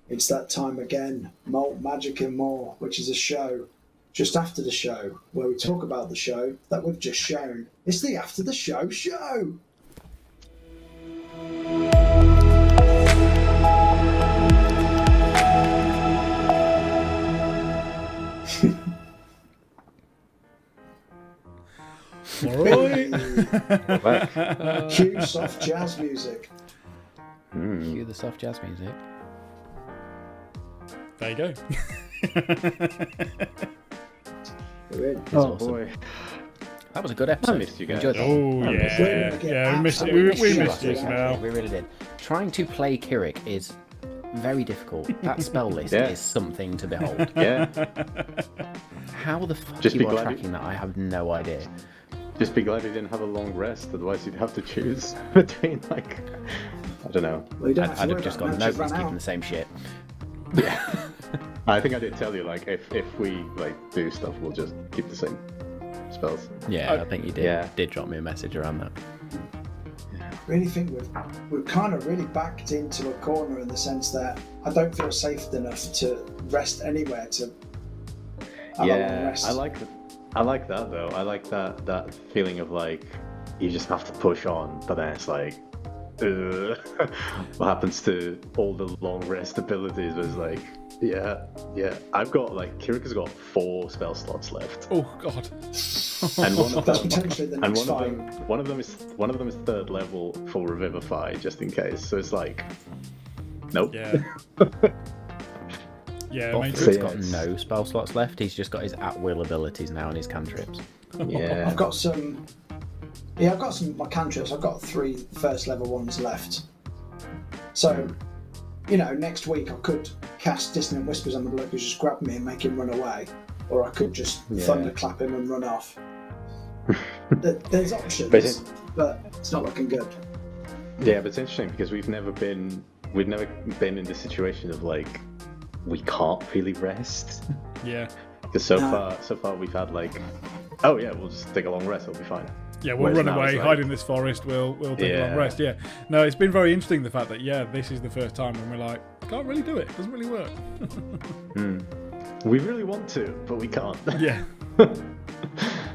It's that time again, Malt, Magic and More, which is a show just after the show where we talk about the show that we've just shown. It's the After the Show show! Alright. Cue soft jazz music. Cue the soft jazz music. There you go. We're in. Oh awesome. Boy. That was a good episode. I missed you guys. Enjoyed that. Oh yeah. We missed you, Smell. We really did. Trying to play Kirik is very difficult. That spell list is something to behold. Yeah. How the fuck Just you are tracking that, I have no idea. Just be glad you didn't have a long rest, otherwise you'd have to choose between, like, I don't know. Well, I'd have just gone, nobody's keeping the same shit. Yeah. I think I did tell you, like, if we, like, do stuff, we'll just keep the same spells. Yeah, I think you did. Yeah. Did drop me a message around that. I really think we've kind of really backed into a corner in the sense that I don't feel safe enough to rest anywhere to have a long rest. I like that though. I like that feeling of like you just have to push on, but then it's like what happens to all the long rest abilities was like I've got like Kirik has got 4 spell slots left. Oh god. And one of them potentially the next one of them is 3rd level for Revivify, just in case. So it's like nope. Yeah. Yeah, Boffred's got no spell slots left. He's just got his at-will abilities now and his cantrips. Yeah. I've got some of my cantrips. I've got 3 first level ones left. So, next week I could cast Dissonant Whispers on the bloke who's just grab me and make him run away. Or I could just thunderclap him and run off. There's options, but it's not looking good. Yeah, but it's interesting because we've never been in this situation of like we can't really rest. Yeah. Because so far we've had like, oh yeah, we'll just take a long rest, it'll be fine. Yeah, we'll run away, hide in this forest, we'll take a long rest, yeah. No, it's been very interesting the fact that, this is the first time when we're like, can't really do it, doesn't really work. We really want to, but we can't. Yeah.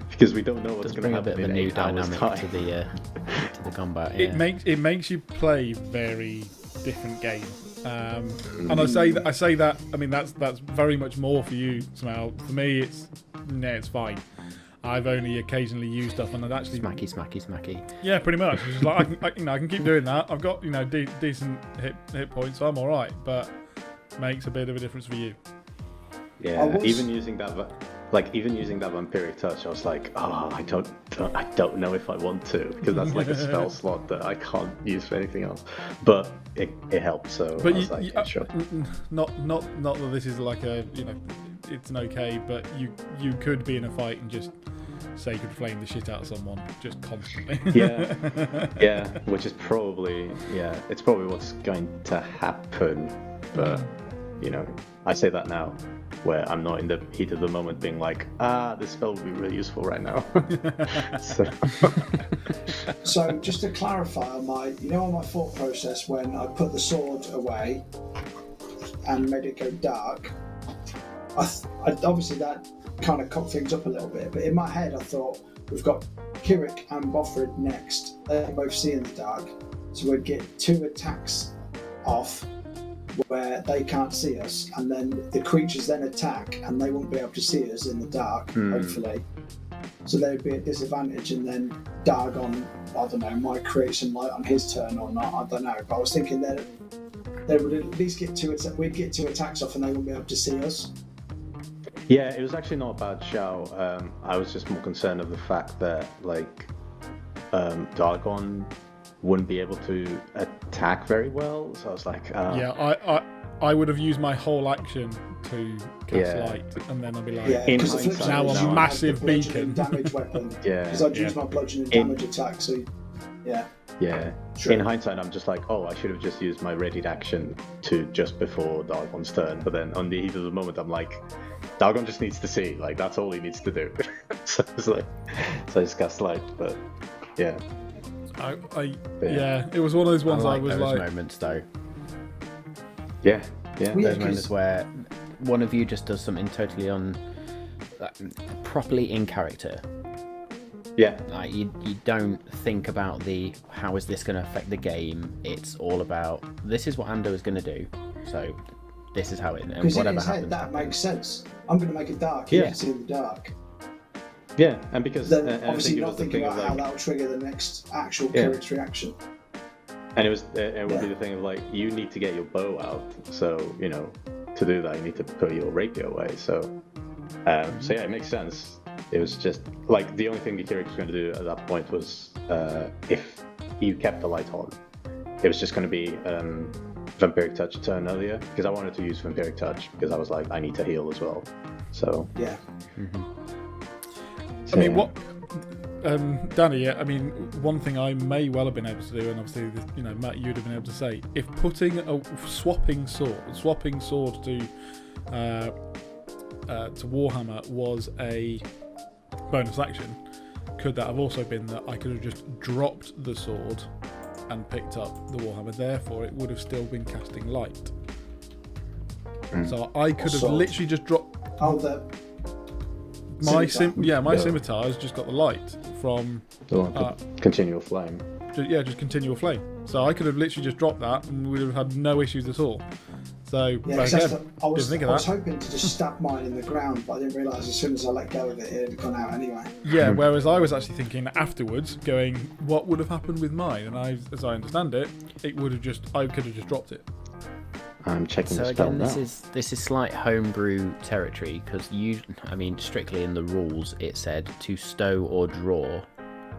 Because we don't know what's going to happen. Bring a bit of a new dynamic to the combat. Yeah. It makes you play very different game. And I say that. I mean, that's very much more for you, Smell. For me, it's fine. I've only occasionally used stuff, and I'd actually smacky. Yeah, pretty much. It's like I can keep doing that. I've got decent hit points, so I'm all right. But makes a bit of a difference for you. Yeah, even using that vampiric touch, I was like, I don't know if I want to, because that's like a spell slot that I can't use for anything else. But it helped, so but I was like, sure. Not that this is like a it's an okay, but you could be in a fight and just sacred flame the shit out of someone just constantly. yeah, which is probably it's probably what's going to happen. But I say that now, where I'm not in the heat of the moment being like, this spell would be really useful right now. So just to clarify on my thought process when I put the sword away and made it go dark, I obviously that kind of cocked things up a little bit, but in my head I thought we've got Kirik and Boffred next. They can both see in the dark, so we'd get 2 attacks off where they can't see us, and then the creatures then attack and they won't be able to see us in the dark, hopefully. So they would be at disadvantage, and then Dargon, I don't know, might create some light on his turn or not, I don't know. But I was thinking that they would at least we'd get 2 attacks off and they wouldn't be able to see us. Yeah, it was actually not a bad shout. I was just more concerned of the fact that like Dargon wouldn't be able to attack very well, so I was like I would have used my whole action to cast light, and then I'd be like, now a massive beacon damage weapon, because I'd use my bludgeoning damage attack, so True. In hindsight I'm just like, I should have just used my readied action to just before Dargon's turn, but then on the heat of the moment I'm like, Dargon just needs to see, like that's all he needs to do. So it's like, I just cast light, but yeah. It was one of those ones I was those like moments though. Yeah, Yeah. Well, Those moments where one of you just does something totally properly in character. Yeah. Like you don't think about how is this going to affect the game. It's all about this is what Ando is going to do. So this is how it. And Because in whatever his head, happens, that makes sense. I'm going to make it dark. He can see in the dark. Yeah, and because Then and obviously you're not the thinking thing about of how like, that'll trigger the next actual Kirik's reaction. and it would be the thing of like, you need to get your bow out. So to do that, you need to put your rapier away. So yeah, it makes sense. It was just like the only thing the Kirik was going to do at that point was if you kept the light on, it was just going to be Vampiric Touch a turn earlier, because I wanted to use Vampiric Touch because I was like, I need to heal as well. So yeah. I mean, what, Danny? I mean, one thing I may well have been able to do, and obviously, Matt, you'd have been able to say, if putting a swapping sword to Warhammer was a bonus action, could that have also been that I could have just dropped the sword and picked up the Warhammer? Therefore, it would have still been casting light. So I could have literally just dropped. Oh, the my scimitar has just got the light from continual flame. Just continual flame. So I could have literally just dropped that and we would have had no issues at all. So yeah, again, I was hoping to just stab mine in the ground, but I didn't realise as soon as I let go of it, it had gone out anyway. Yeah, whereas I was actually thinking afterwards, going, what would have happened with mine? And as I understand it, I could have just dropped it. I'm checking so the spell again, now. this is slight homebrew territory, because strictly in the rules it said to stow or draw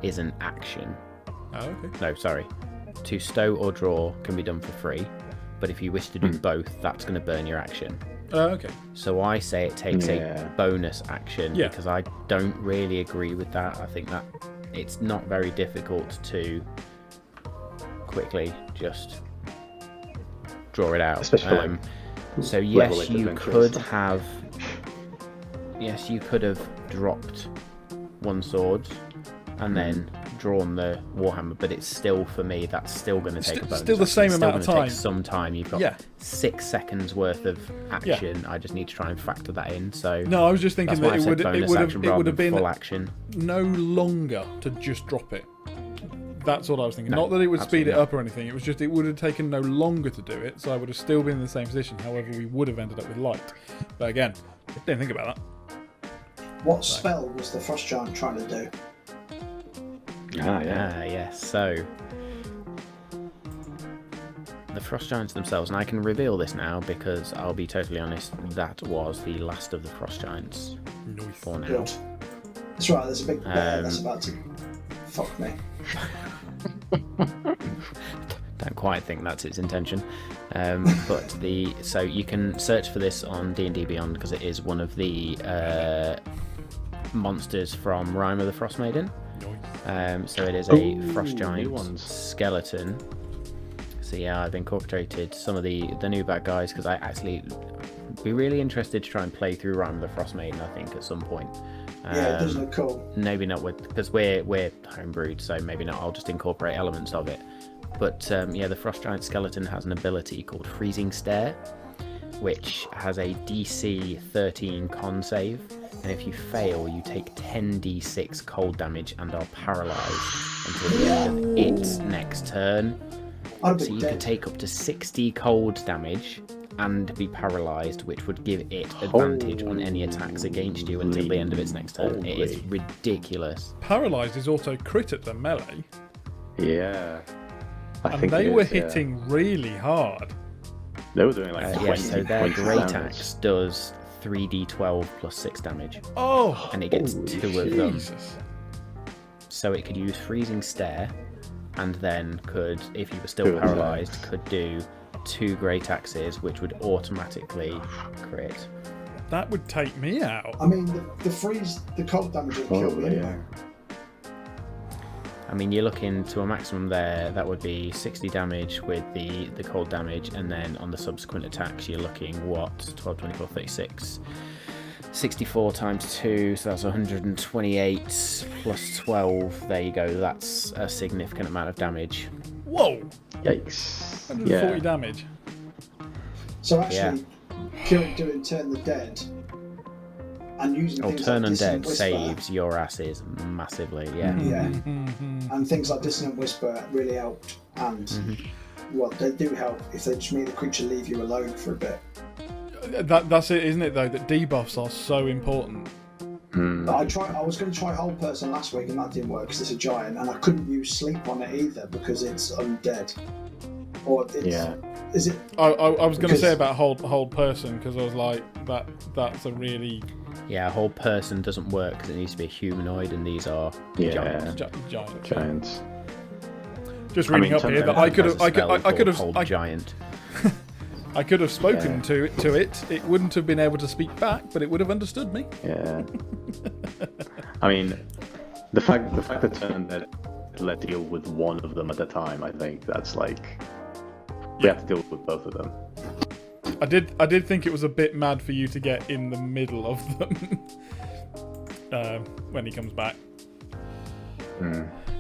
is an action. Oh, okay. No, sorry. To stow or draw can be done for free, but if you wish to do both, that's going to burn your action. Okay. So I say it takes a bonus action, because I don't really agree with that. I think that it's not very difficult to quickly just draw it out. Especially so yes, you could have dropped one sword and then drawn the Warhammer, but it's still, for me, that's still going to take a bonus. Still the same amount of time. Take some time. You've got 6 seconds worth of action. I just need to try and factor that in. So no, I was just thinking that it would have been full action. No longer to just drop it. That's what I was thinking. No, not that it would speed it not. up or anything. It was just it would have taken no longer to do it, so I would have still been in the same position. However, we would have ended up with light. But again, didn't think about that. What spell was the Frost Giant trying to do? Yes. So the Frost Giants themselves, and I can reveal this now because I'll be totally honest, that was the last of the Frost Giants for now. Good. That's right. There's a big bear that's about to fuck me. Don't quite think that's its intention, so you can search for this on D&D Beyond because it is one of the monsters from Rime of the Frost Maiden. So it is a Frost Giant skeleton. So yeah, I've incorporated some of the new bad guys because I actually be really interested to try and play through Rime of the Frost Maiden, I think, at some point. Yeah, it does look cool. Maybe not because we're homebrewed, so maybe not. I'll just incorporate elements of it. But the Frost Giant skeleton has an ability called Freezing Stare, which has a DC 13 con save, and if you fail, you take 10d6 cold damage and are paralysed until the end of its next turn. So you could take up to 60 cold damage and be paralysed, which would give it advantage on any attacks against you until the end of its next turn. It is ridiculous. Paralysed is also crit at the melee. Yeah. And they were hitting really hard. They were doing like 20, so their 20 great damage. axe does 3d12 plus 6 damage. Oh! And it gets 2 of them. Jesus. So it could use Freezing Stare, and then could, if you were still paralysed, could do 2 great axes, which would automatically crit. That would take me out. I mean, the cold damage would kill me anyway. I mean, you're looking to a maximum there, that would be 60 damage with the cold damage, and then on the subsequent attacks, you're looking, 12, 24, 36, 64 times 2, so that's 128 plus 12, there you go, that's a significant amount of damage. Whoa! Yikes. 140 damage. So actually, doing Turn the Dead and using things Turn like and Dissonant Dead Whisper, saves your asses massively. Yeah. and things like Dissonant Whisper really helped. And well, they do help if they just make the creature leave you alone for a bit. That's it, isn't it? Though that debuffs are so important. But I was going to try Hold Person last week and that didn't work because it's a giant, and I couldn't use Sleep on it either because it's undead. Or it's, is it? I was going to say about hold person because I was like that's a really Hold person doesn't work because it needs to be a humanoid, and these are giants. Just reading up here that I could have spoken to it. It wouldn't have been able to speak back, but it would have understood me. Yeah. I mean, the fact that Turn that let deal with one of them at a time, I think that's like we have to deal with both of them. I did think it was a bit mad for you to get in the middle of them when he comes back.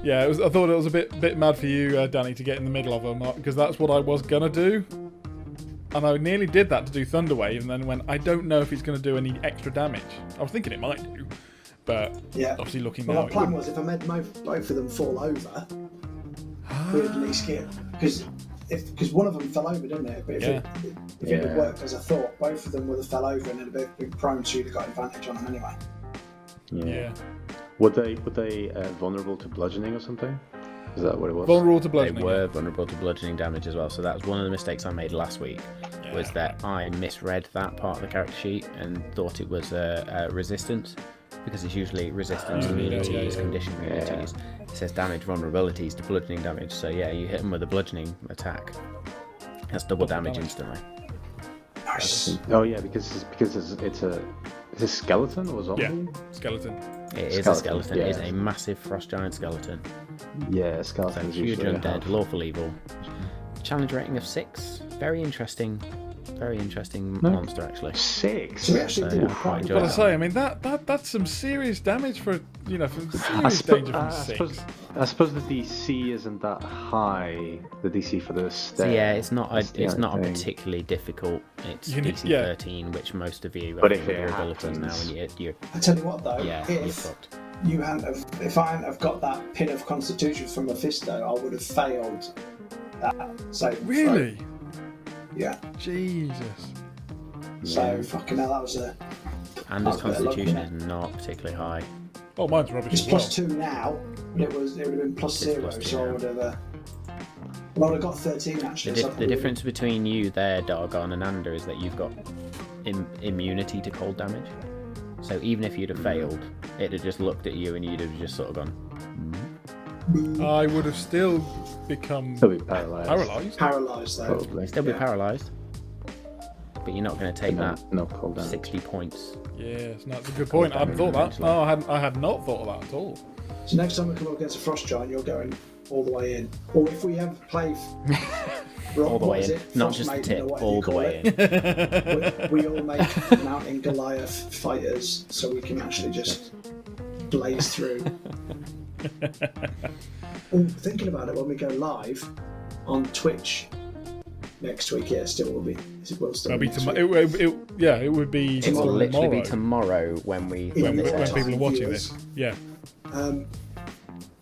Yeah, I thought it was a bit mad for you, Danny, to get in the middle of them because that's what I was gonna do. And I nearly did that to do Thunderwave, and then went, I don't know if he's going to do any extra damage. I was thinking it might do, but obviously looking now. My plan was if I made both of them fall over, we'd at least get because one of them fell over, didn't it? But if it had worked as I thought, both of them would have fell over and it'd have been prone, so you'd have got advantage on them anyway. Yeah. Would they vulnerable to bludgeoning or something? Is that what it was? Vulnerable to bludgeoning. They were vulnerable to bludgeoning damage as well, so that was one of the mistakes I made last week, was that I misread that part of the character sheet and thought it was resistance, because it's usually resistance, immunities, condition immunities. It says damage vulnerabilities to bludgeoning damage, so you hit them with a bludgeoning attack. That's double damage instantly. Nice. Oh yeah, because it's a skeleton or zombie? Yeah, skeleton. It is a skeleton. It is a massive frost giant skeleton. Yeah, skeleton. So huge undead, lawful evil. Challenge rating of 6. Very interesting monster actually. 6. So we actually did quite enjoy But I that. say, I mean that's some serious damage for serious danger from 6. I suppose the DC isn't that high. The DC for the stair. So it's not a particularly difficult. It's DC 13, which most of you. But if it your abilities happens, now, and you. I tell you what though, You're fucked. if I hadn't have got that pin of Constitution from Mephisto, I would have failed that saving throw. Really? Yeah. Jesus. So fucking hell, that was a. And his Constitution is not particularly high. Oh, mine's rubbish It's as well. +2 now, but it would have been +0, +2 so I now. would have. Well, I got 13 actually. The difference between you there, Dargon, and Ander is that you've got immunity to cold damage. So even if you'd have failed, it'd have just looked at you and you'd have just sort of gone. I would have still become Still be paralysed. Paralysed though. Probably. Still be paralysed. But you're not going to take that No cold damage. 60 points. Yes, that's a good point. I hadn't thought that. No, I had not thought of that at all. So next time we come up against a frost giant, you're going all the way in. Or if we ever play All the way in. Not just the tip, all the way in. We all make Mountain Goliath fighters so we can actually just blaze through. Thinking about it, when we go live on Twitch next week, it still will be. It will still be next week. It would be It will literally be tomorrow when people are watching this. Yeah.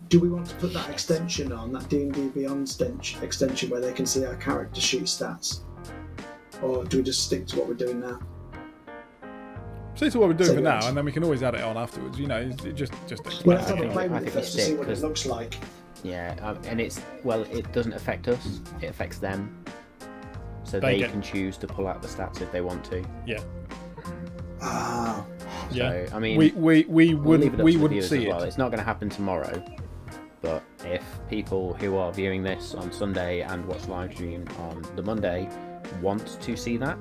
Do we want to put that extension on, that D&D Beyond extension where they can see our character sheet stats? Or do we just stick to what we're doing now? Stick to what we're doing for now, and then we can always add it on afterwards. Just We'll have to play I with it think first to you see stick, what it looks like. Yeah, and it doesn't affect us, it affects them. So they can choose to pull out the stats if they want to. Yeah. Ah. Yeah. So, I mean, we wouldn't wouldn't see it. well. It's not going to happen tomorrow, but if people who are viewing this on Sunday and watch live stream on the Monday want to see that,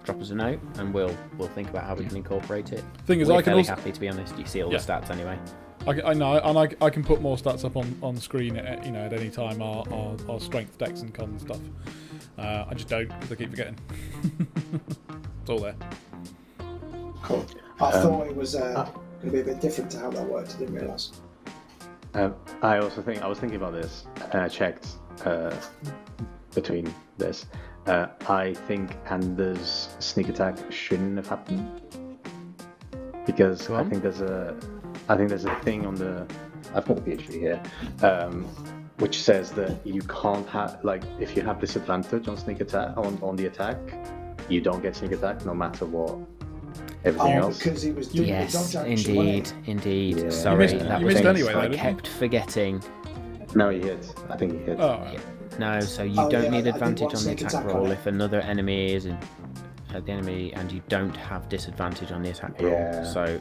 drop us a note and we'll think about how we can incorporate it. Thing is, We're I can fairly also happy, to be honest. You see all the stats anyway. I know, and I can put more stats up on screen at any time. Our strength, dex, and con stuff. I just don't because I keep forgetting. It's all there. Cool. I thought it was going to be a bit different to how that worked. I didn't realise. I was thinking about this, and I checked between this. I think Anders' sneak attack shouldn't have happened because I think there's a thing on the. I've got the PhD here, which says that you can't have if you have disadvantage on sneak attack on the attack, you don't get sneak attack no matter what. Everything else. Because he was doing the dodge action, indeed. Yeah. Sorry, You missed anyway, though, I didn't kept forgetting. No, he hit. I think he hit. Oh, right. No, so you Oh, don't yeah, need I did advantage one on the sneak attack attack on roll it. if another enemy is at the enemy and you don't have disadvantage on the attack roll. Yeah. So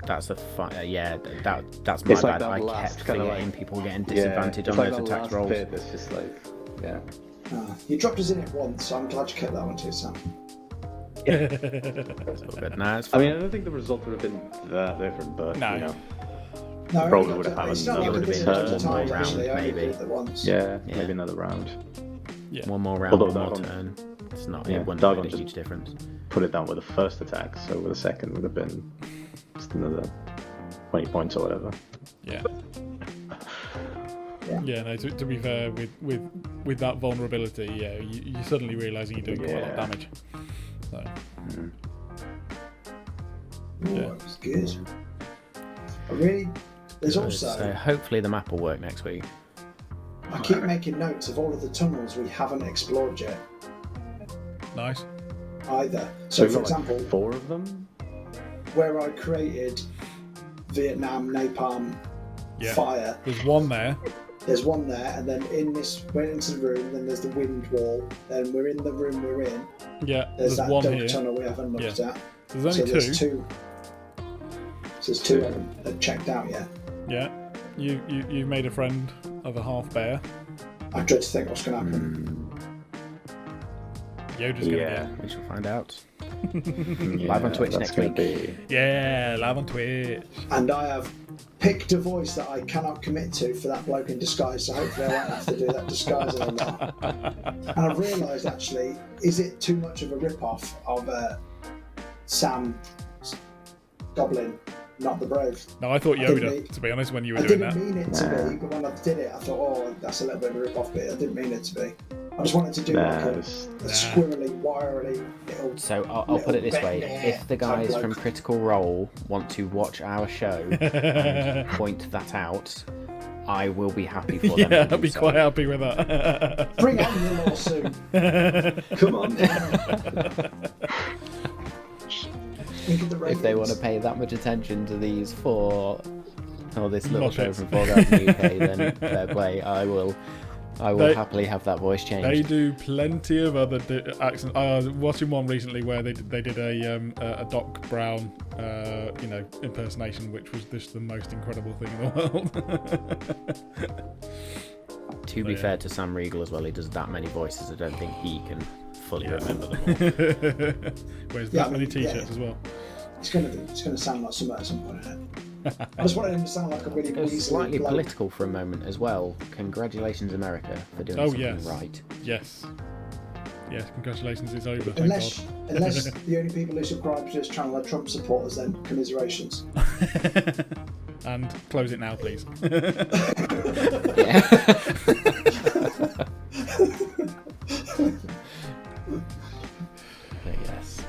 that's that's my It's bad. like that I last kept kinda forgetting people getting disadvantage it's on like those the attack last rolls. bit that's just yeah. You dropped us in it once, so I'm glad you kept that one to yourself. It's all good. No, it's I fine. mean, I don't think the result would have been that different, but No. you know, No, Probably it would have it's happened. not It would like have a been bit of one time, more actually. round, I only maybe. did it once. yeah, Yeah. maybe another round. Yeah. One more round, Although one more that one- turn. It's not. Yeah, It wouldn't that have one made a just- huge difference. Put it down with the first attack, so with the second would have been just another 20 points or whatever. Yeah. Yeah. Yeah, no, to be fair, with that vulnerability, yeah, you're suddenly realising you're doing quite a lot of Yeah. damage. So, Ooh, Yeah. that was good. I really. There's also. So hopefully the map will work next week. I keep making notes of all of the tunnels we haven't explored yet, nice. either. So So, we've for got example, 4 of them? where I created Vietnam napalm Yeah. fire, There's one there. there's one there, and then went into the room, then there's the wind wall, then we're in the room we're in, Yeah. there's There's that one dug here. tunnel we haven't looked at. So there's So only there's two. two. So there's two I haven't checked out yet. Yeah. You made a friend of a half bear. I dread to think what's going to happen. Yoda's gonna Yeah. We shall find out. Yeah, Live on Twitch that's next gonna week. be- get. Yeah, live on Twitch. And I have picked a voice that I cannot commit to for that bloke in disguise, so hopefully I won't have to do that disguise anymore. And I've realised actually, is it too much of a rip-off of Sam Goblin, not the Brave? No, I thought I didn't Yoda, mean- to be honest, when you were I doing didn't that. mean it to be, but when I did it, I thought, oh, that's a little bit of a rip-off bit. I didn't mean it to be. I just wanted to do like a squirrely, wirely little. So I'll put it this way: if the guys type from bloke. Critical Role want to watch our show and point that out, I will be happy for them. Yeah, to do I'd be so. quite happy with that. Bring on your lawsuit. Come on. Think of the If they want to ratings. pay that much attention to these four, or this little show Muppets. from 4 Guys in the UK, then fair play. I will They- happily have that voice They changed. do plenty of other accents. I was watching one recently where they did a Doc Brown impersonation, which was just the most incredible thing in the world. To be yeah. fair to Sam Riegel as well, he does that many voices. I don't think he can fully remember them all. Wears Yeah, that many yeah. T-shirts as well. It's gonna sound like something at some point. Isn't it? I just wanted him to sound like a really Goes weaselly slightly bloke. political for a moment as well. Congratulations, America, for doing Oh, something yes. right. Yes. Yes, congratulations, it's over. Thank Unless God. the only people who subscribe to this channel are Trump supporters, then commiserations. And close it now, please. Yeah. But yes.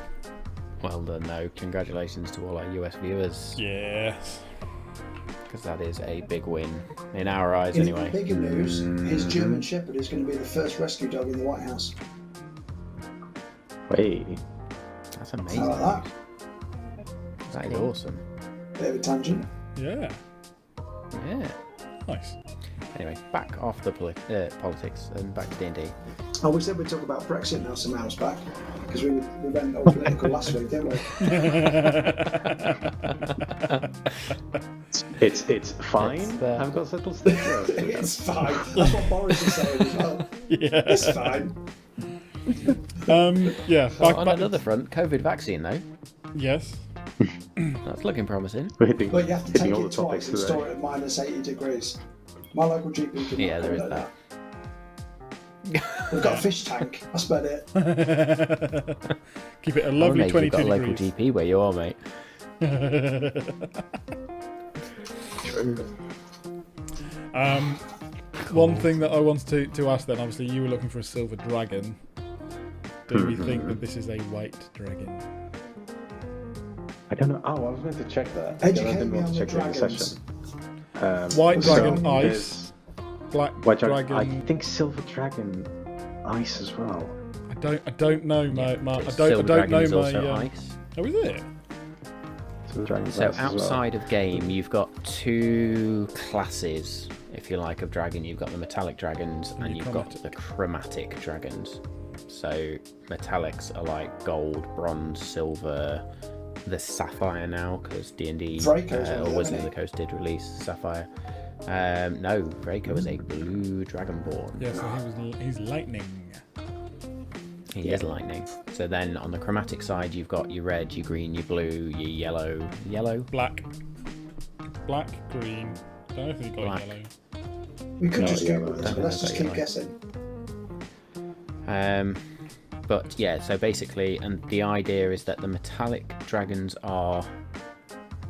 Well done, though. Congratulations to all our US viewers, Yes. because that is a big win in our eyes, In anyway. bigger news, his German Shepherd is going to be the first rescue dog in the White House. Wait. That's How amazing. about that? That is awesome. Bit of a tangent. Yeah. Yeah. Nice. Anyway, back off the politics and back to D&D. Oh, we said we'd talk about Brexit now some hours back, because we went all political last week, didn't we? It's fine. It's, I've got settled state. It's fine. That's what Boris is saying as well. Yeah. It's fine. Yeah. On another front, COVID vaccine, though. Yes. That's looking promising. We're hitting, But you have to take hitting all the it twice topics and today. store it at minus 80 degrees. My local GP can Yeah, there is that. We've got a fish tank. That's about it. Keep it a Oh, lovely mate, you've 22 got a local degrees. GP where you are, mate. One thing that I wanted to ask then, obviously you were looking for a silver dragon. Do we think that this is a white dragon? I don't know. Oh, I was meant to check that. Educate I didn't me want on to the check that in the dragons. session. White so dragon ice, black White dragon. I think silver dragon ice as well. I don't know my I Silver don't dragon know is my. also ice. Oh, is it? Silver dragon So ice as well. outside of game, you've got two classes, if you like, of dragon. You've got the metallic dragons and you've got the chromatic dragons. So metallics are like gold, bronze, silver. The sapphire now, because D&D or Wizards of the Coast did release sapphire. No, Vraco is a blue dragonborn. Yeah, so he's lightning. He is lightning. So then on the chromatic side, you've got your red, your green, your blue, your yellow, Black, green. Don't know if he got Black. yellow. We could No, just yeah, Google but this, but let's don't just know keep about guessing. But yeah, so basically, and the idea is that the metallic dragons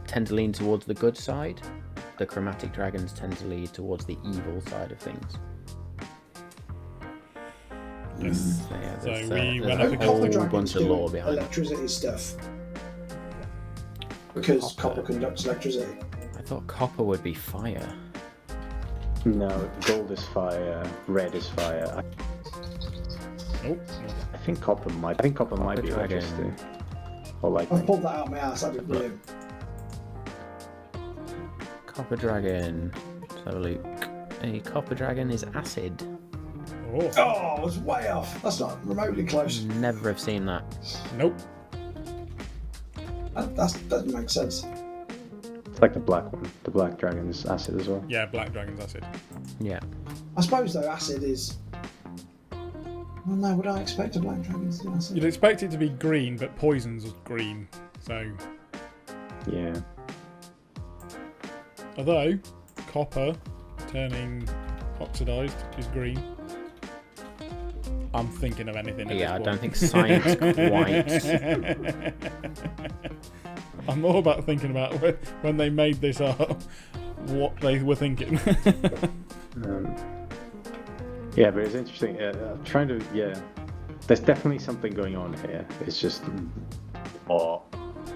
tend to lean towards the good side. The chromatic dragons tend to lean towards the evil side of things. Yes. So yeah, So there's, we there's went a up The against whole copper dragons bunch of do lore behind it. electricity stuff. Because copper conducts electricity. I thought copper would be fire. No, gold is fire, red is fire. Nope. I think copper might be dragon. electricity. Or I've lightning. pulled that out of my ass, that'd be brilliant. Copper dragon. Let's have a look. A copper dragon is acid. Oh, Oh, I was way off. That's not remotely close. Never have seen that. nope. That doesn't make sense. It's like the black one. The black dragon is acid as well. Yeah, black dragon's acid. Yeah. I suppose though, acid is. Well, no, would I expect a black dragon to do acid? You'd expect it to be green, but poison's green. So, Yeah. although copper turning oxidized is green. I'm thinking of anything. At Yeah, I this don't point. think science quite. I'm more about thinking about when they made this up, what they were thinking. Yeah, but it's interesting. I'm trying to. Yeah, there's definitely something going on here. It's just what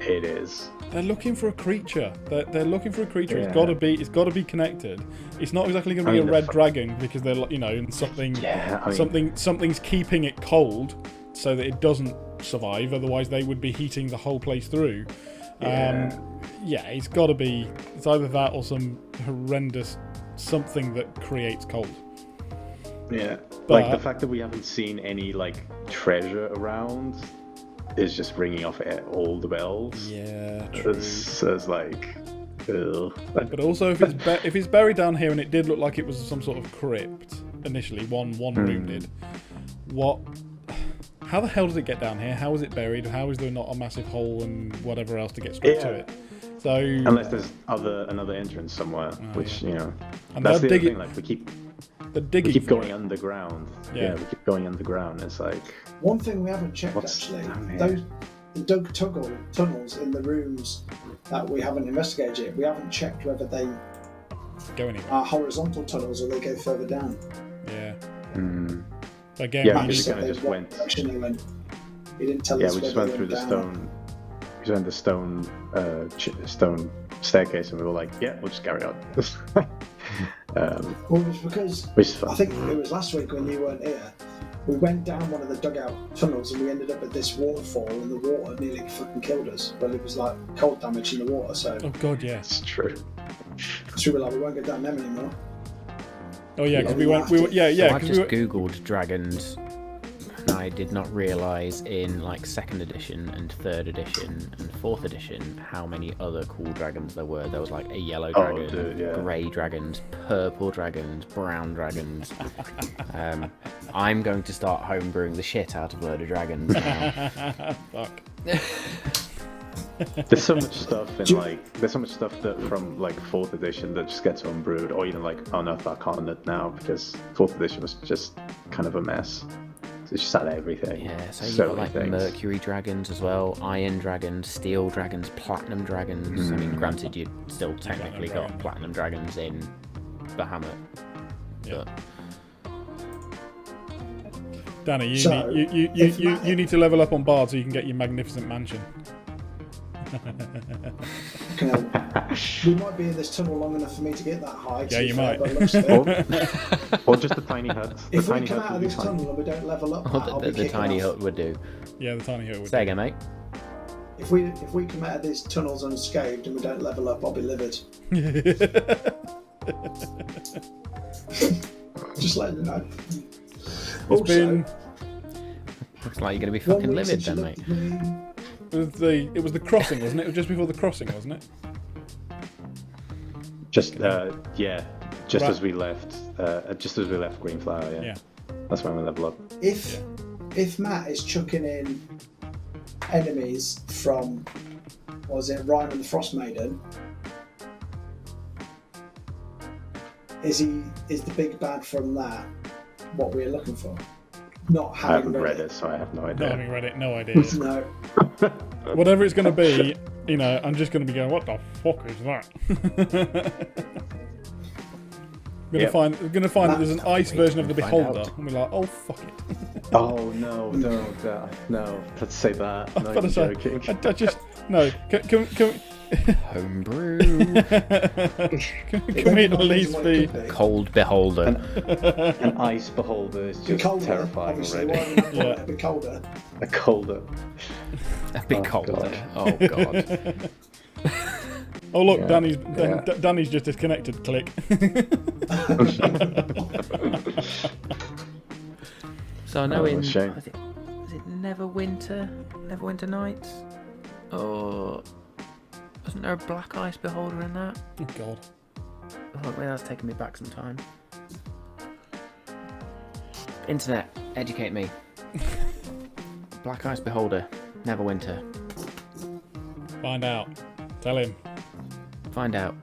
it is. They're looking for a creature. They're looking for a creature. Yeah. It's got to be connected. It's not exactly going to be I mean, a red dragon because they're and something. Yeah, I mean, Something's keeping it cold so that it doesn't survive. Otherwise, they would be heating the whole place through. Yeah. It's got to be. It's either that or some horrendous something that creates cold. Yeah, But- like the fact that we haven't seen any like treasure around is just ringing off all the bells. Yeah, true. It's like, ugh. But also, if it's buried down here, and it did look like it was some sort of crypt initially, one room did. What? How the hell does it get down here? How is it buried? How is there not a massive hole and whatever else to get straight to it? So Unless there's another entrance somewhere, which And that's they're the other digging. thing. Like we keep For going it. underground. Yeah. We keep going underground. It's like One thing we haven't checked What's actually, down here? the dug tunnels in the rooms that we haven't investigated, we haven't checked whether they Go anywhere. are horizontal tunnels or they go further down. Yeah. mm, Again, Yeah, we Matt because just- you said kinda they just what went- direction they went. He didn't tell yeah, us we just whether went they through the down. stone. We went the stone staircase, and we were like, yeah, we'll just carry on. Well, it was because Which is fun. I think it was last week when you weren't here. We went down one of the dugout tunnels and we ended up at this waterfall, and the water nearly fucking killed us. Well, it was like cold damage in the water, so Oh god, yeah. It's true. we were like, we won't go down them anymore. Oh yeah, because Yeah, we went. We were, yeah, So yeah. I've 'cause just we were, googled dragons, and I did not realise in like 2nd edition and 3rd edition and 4th edition how many other cool dragons there were. There was like a yellow Oh, dragon, dude, yeah. grey dragons, purple dragons, brown dragons. I'm going to start homebrewing the shit out of a load of dragons now. fuck. There's so much stuff there's so much stuff that from like 4th edition that just gets unbrewed, or even like unearthed arcana now, because 4th edition was just kind of a mess. So it's just had everything. Yeah, so you've so got many like things. mercury dragons as well, iron dragons, steel dragons, platinum dragons. I mean, granted, you still technically got dragon. platinum dragons in Bahamut. Yeah. But Danny, So, you need to level up on Bard so you can get your magnificent mansion. We might be in this tunnel long enough for me to get that high. Yeah, you might. Or just a tiny hut. If we come out of this tunnel and we don't level up, I'll be The tiny kicking off. hut would do. Yeah, the tiny hut would. Say again, mate. If we come out of these tunnels unscathed and we don't level up, I'll be livid. Just letting you know. It's been. Looks like you're going to be fucking livid then, mate. It was the crossing, wasn't it? It was just before the crossing, wasn't it? Just just Right. as we left, Greenflower. Yeah. That's when we level up. If Matt is chucking in enemies from, what was it, Ryan and the Frost Maiden, is the big bad from that what we're looking for? Not I having haven't read it, so I have no idea. Not having read it, no idea. No. Whatever it's going to be, I'm just going to be going, what the fuck is that? We're going to find that there's an ice version of the Find Beholder, out. and we're like, oh fuck it. Oh no, let's say that. I'm No, about to I'm say, joking. I just no. Can Homebrew. can we at least be? Cold Beholder. An ice beholder is Be just colder, terrifying obviously. already. Why would we Yeah. want it to be colder? A colder. A bit Oh, colder. God. Oh god. Oh look, Yeah, Danny's just disconnected. Click. So I know Oh, in shame. was it Neverwinter Nights? Or wasn't there a black ice beholder in that? Oh god. Oh, wait, that's taking me back some time. Internet, educate me. Black ice beholder, Neverwinter. Find out. Tell him. Find out.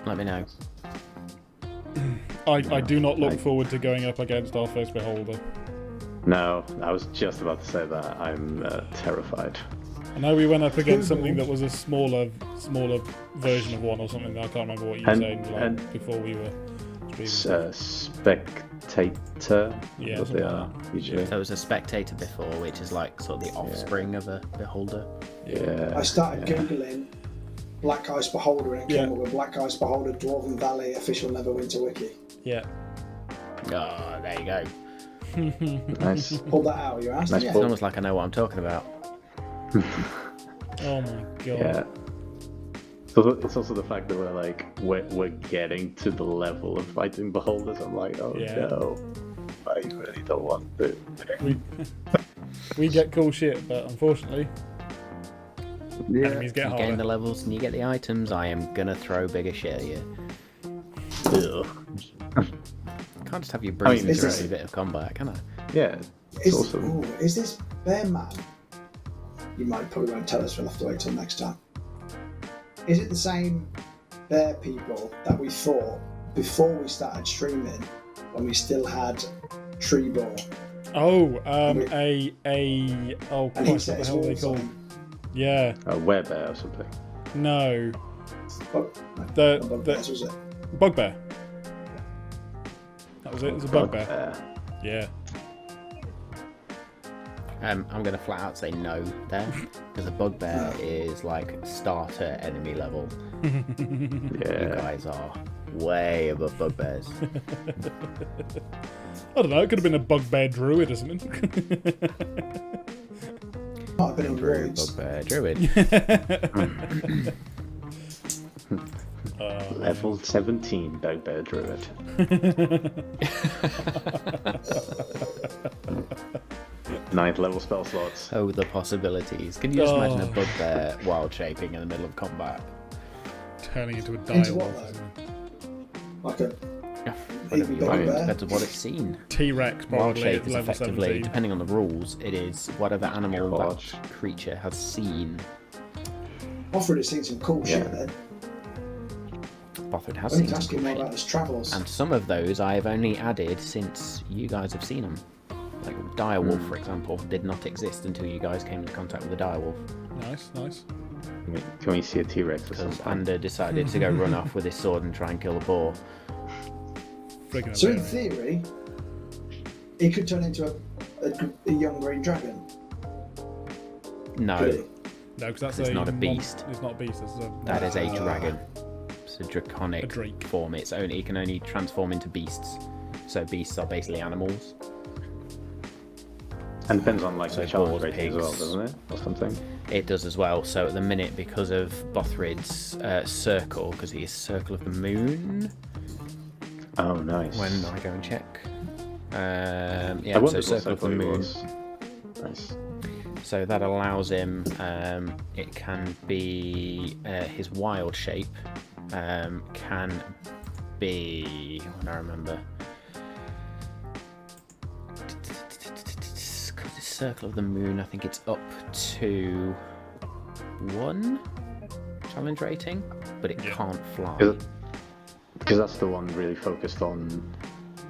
Let me know. I do not look forward to going up against our first Beholder. No, I was just about to say that. I'm terrified. I know we went up against something that was a smaller version of one or something. I can't remember what you were saying before we were streaming. Spectator. Yeah, what something they like are that. usually. There was a spectator before, which is like sort of the offspring of a beholder. Yeah. I started Googling Black Ice Beholder and it came up with Black Ice Beholder Dwarven Valley official Neverwinter wiki. Yeah. Oh, there you go. Nice. Pull that out, you asked? Nice Yeah. It's almost like I know what I'm talking about. Oh my god. Yeah. So it's also the fact that we're getting to the level of fighting beholders. I'm like, oh Yeah. no, I really don't want to. We get cool shit, but unfortunately, enemies get You gain the harder. levels and you get the items. I am gonna throw bigger shit at you. Ugh. Can't just have you breezing is through this- every bit of combat, can I? Yeah, it's awesome. Is this Bear Man? You probably won't tell us, we'll have to wait till next time. Is it the same bear people that we thought before we started streaming when we still had Treebor? Oh, And oh, And he Christ, set what the his hell are they walls called? on. Yeah, A werebear or something. no, Oh, no, The- not the- bears, was it? Bugbear. That was it. It was a bugbear. Bugbear. Yeah. I'm gonna flat out say no there, because a bugbear is like starter enemy level. You Yeah. guys are way above bugbears. I don't know. It could have been a bugbear druid or something. Might have been in Druid, Woods. bugbear, druid. Level 17 bugbear druid. Ninth level spell slots. Oh, the possibilities. Can you just imagine a Oh. bugbear wild shaping in the middle of combat? Turning into a Into what, direwolf. or though? something. Like a Whatever you want. Bugbear? Depends on what it's seen. T-Rex Wild probably shape at is level effectively, 17. depending on the rules, it is whatever animal Large. that creature has seen. I've really seen some cool shit then. Bothard has I seen need to some ask him cool more shit. about his travels. And some of those I have only added since you guys have seen them. Like direwolf, for example, did not exist until you guys came into contact with a direwolf. Nice, nice. Can we see a T-Rex or Because something? Ander decided to go run off with his sword and try and kill a boar. Friggin' So in amazing. theory, he could turn into a young green dragon? No, Could he? No, because that's It's not a beast. It's not a beast. that is a dragon. It's a A draconic drake. form. It can only transform into beasts. So beasts are basically animals. And depends on like So the challenge boars, rating as well, pigs. doesn't it, or something? It does as well. So at the minute, because of Bothrid's circle, because he is circle of the moon. Oh, nice. When I go and check. I Yeah, so wondered what circle of the he moon. was. Nice. So that allows him. It can be his wild shape. Can be. What do I remember? Because the circle of the moon, I think it's up to 1 challenge rating, but it Yeah. can't fly. Because that's the one really focused on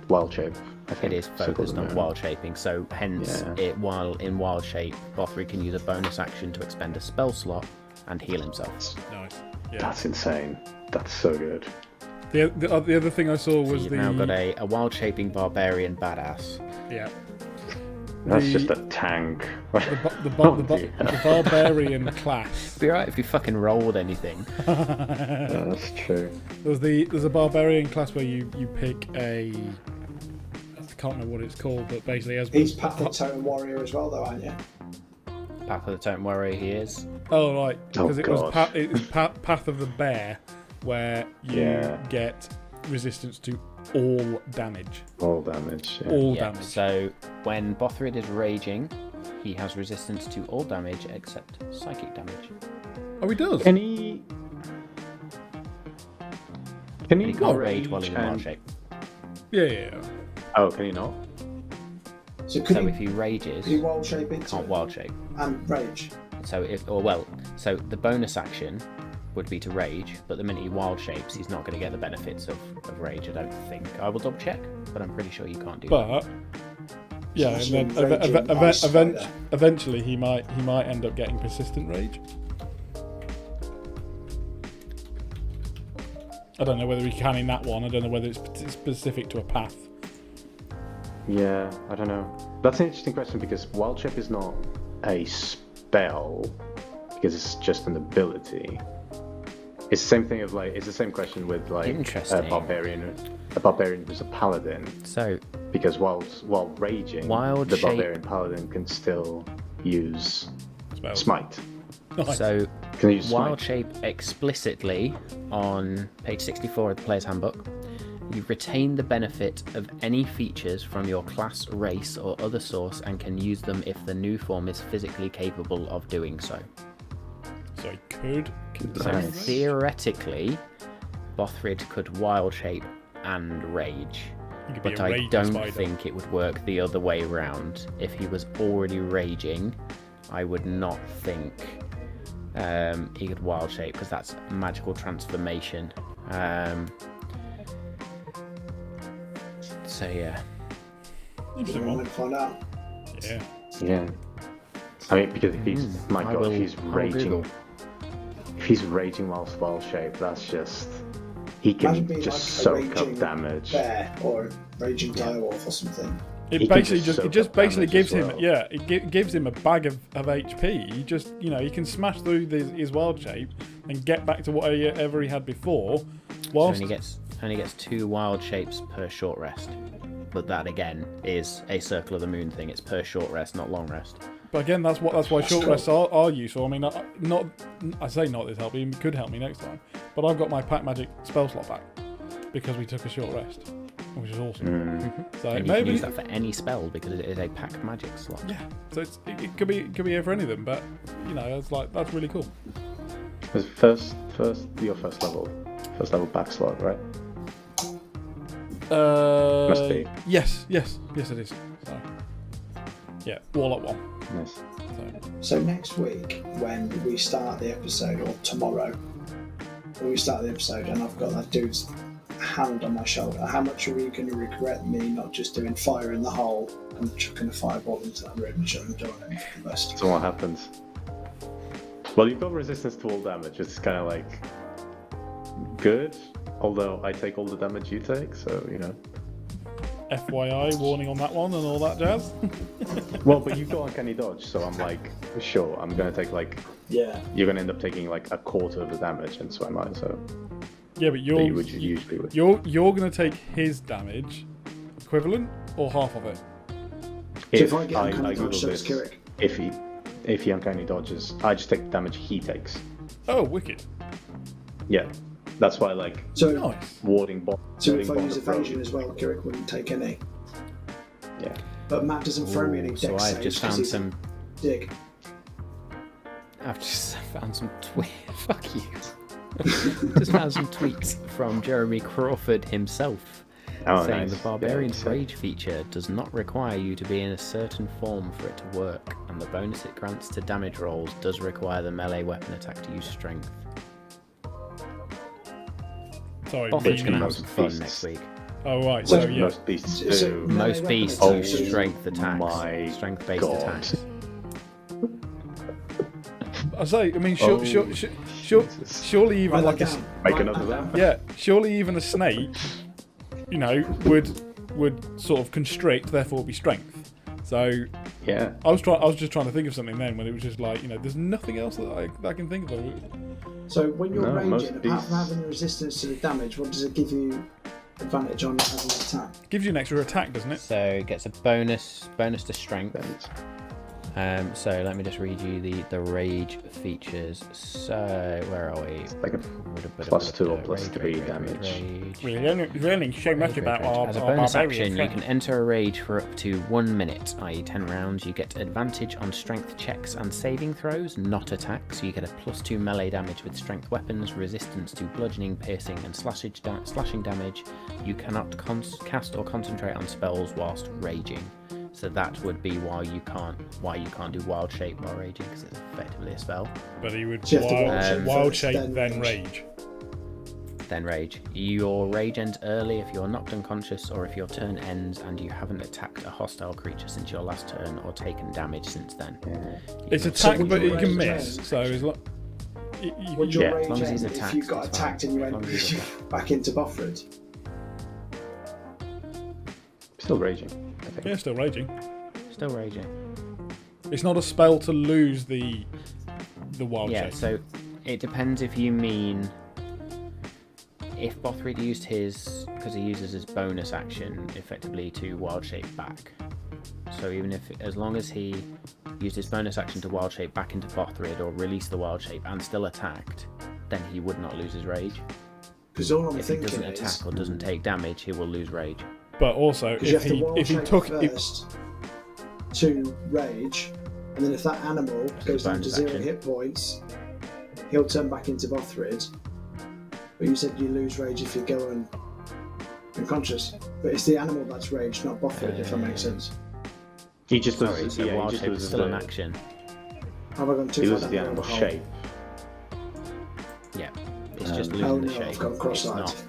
wild shape. I think. It is Circle of focused the on Moon. wild shaping, so hence Yeah. while in wild shape, Bothrid can use a bonus action to expend a spell slot and heal himself. Nice. Yeah. That's insane. That's so good. The other thing I saw So was you've the now got a wild shaping barbarian badass. yeah. That's The- just a tank. The barbarian class. It'd be right if you fucking rolled anything. Yeah, that's true. There's a barbarian class where you pick a. I can't remember what it's called, but basically as He's Path of Totem Warrior as well, though, aren't you? Path of the Totem Warrior he is. Oh right, Oh, because it was God. Path of the Bear, where you Yeah. get resistance to all damage. All damage. Yeah. All Yeah, damage. so when Bothrid is raging, he has resistance to all damage except psychic damage. Oh, he does. Can he? Can And he he can't rage while he's in wild and- shape. Yeah. Oh, can he not? So could So he, if he rages, could he wild shape into can't it wild shape. and rage? So so the bonus action would be to rage, but the minute he wild shapes, he's not going to get the benefits of rage. I don't think. I will double check, but I'm pretty sure you can't do that. But yeah, So and then raging ice spider. eventually he might end up getting persistent rage. I don't know whether he can in that one. I don't know whether it's specific to a path. Yeah, I don't know. That's an interesting question because wild shape is not a spell because it's just an ability. It's the same thing of like it's the same question with like Interesting. a barbarian who's a paladin So because while raging, Wild the shape- barbarian paladin can still use Spells. smite. Nice. so Can use wild smite. shape explicitly on page 64 of the player's handbook. You retain the benefit of any features from your class, race, or other source and can use them if the new form is physically capable of doing so. So he could. So Nice. theoretically, Bothrid could wild shape and rage. He could be But a I raging don't spider. think it would work the other way round. If he was already raging, I would not think he could wild shape because that's magical transformation. So yeah, Interesting I'm one. going to find out. Yeah. Yeah. I mean, because if he's my I god, will- if he's I will raging, Google. if he's raging whilst wild shape, that's just he can Imagine being just like a soak up raging damage. bear or a raging direwolf or something. It He can basically just soak it just up basically damage gives as him well. gives him a bag of HP. He just he can smash through his wild shape and get back to whatever he had before. So Whilst only gets 2 wild shapes per short rest. But that again is a circle of the moon thing. It's per short rest, not long rest. but again that's why short cool. rests are useful. I mean, I say not this help. It could help me next time. But I've got my pack magic spell slot back because we took a short rest, which is awesome. So And you can maybe use that for any spell because it is a pack magic slot. yeah. So it could be here for any of them. But it's like that's really cool. Was your first level back slot, right? Must be. Yes, it is. So, yeah, Warlock 1. Nice. So, So next week, when we start the episode, or tomorrow, when we start the episode, and I've got that dude's hand on my shoulder, how much are you going to regret me not just doing fire in the hole and chucking a fireball into that room and shutting the door and then for the best? So what happens? Well, you've got resistance to all damage. It's kind of like good, although I take all the damage you take, so FYI warning on that one and all that jazz. Well, but you've got uncanny dodge, so I'm like, sure, I'm gonna take like, Yeah. you're gonna end up taking like a quarter of the damage, and so am I. So Yeah, but you would usually would. you're going to take his damage equivalent or half of it. So if I get uncanny dodge, so does Kirik. If he uncanny dodges, I just take the damage he takes. Oh, wicked! Yeah, that's why like So, Nice. warding bomb. so if I warding use bomb evasion as well, Kirik wouldn't take any. Yeah. But Matt doesn't throw me any dex So I've saves just 'cause found he's a some. dig. I've just found some Fuck you. Just found some tweets from Jeremy Crawford himself, Oh, saying nice. the Barbarian's Yeah, Rage feature does not require you to be in a certain form for it to work, and the bonus it grants to damage rolls does require the melee weapon attack to use strength. Sorry, Bothrid's gonna really? have some fun beasts. next week. Oh right, so Well, yeah. Most beasts So- do. No, Most weapon beasts attack. use strength attacks, my strength-based God. attacks. I say, I mean, Oh, surely even Write like that a down. Make Write another that one. down. yeah, surely even a snake, you know, would sort of constrict, therefore be strength. So Yeah. I was just trying to think of something then when it was just like, you know, there's nothing else that I can think of. So when you're No, most raging, apart from beasts- having the resistance to the damage, what does it give you advantage on as an attack? Gives you an extra attack, doesn't it? So it gets a bonus to strength. And So let me just read you the rage features. So where are we? like a +2 or +3 damage. We're learning so much about our As a bonus barbarian action, you friend. can enter a rage for up to 1 minute, i.e. 10 rounds. You get advantage on strength checks and saving throws, not attacks. You get a +2 melee damage with strength weapons, resistance to bludgeoning, piercing, and slashing damage. You cannot cast or concentrate on spells whilst raging. So that would be why you can't do wild shape while raging, because it's effectively a spell. But he would So you have to wild first, shape, then then rage. rage. Then rage. Your rage ends early if you're knocked unconscious, or if your turn ends and you haven't attacked a hostile creature since your last turn or taken damage since then. It's So attack, would but you you can rage miss. then? So it's like. Would your Yeah, as rage long as end he's if attacked, you got it's attacked fine. and you As long as he's went attacked. back into Bothrid? Still raging, I think. Yeah, still raging. Still raging. It's not a spell to lose the wild Yeah, shape. so it depends if you mean if Bothrid used his, because he uses his bonus action effectively to wild shape back. So even if, as long as he used his bonus action to wild shape back into Bothrid or release the wild shape and still attacked, then he would not lose his rage. Because all I'm If he thinking doesn't is, attack or doesn't take damage, he will lose rage. But also, because you have to wild if he shape took first to rage, and then if that animal goes down to bonus 0 action. hit points, he'll turn back into Bothrid. But you said you lose rage if you go unconscious. But it's the animal that's rage, not Bothrid, if that makes sense. He just Sorry, loses. so Yeah, he wild just shape is loses still an the, action. Have I gone too he far loses down the the animal rabbit hole? shape. Yeah, it's just Oh losing no, the shape. I've gone It's cross-eyed. not.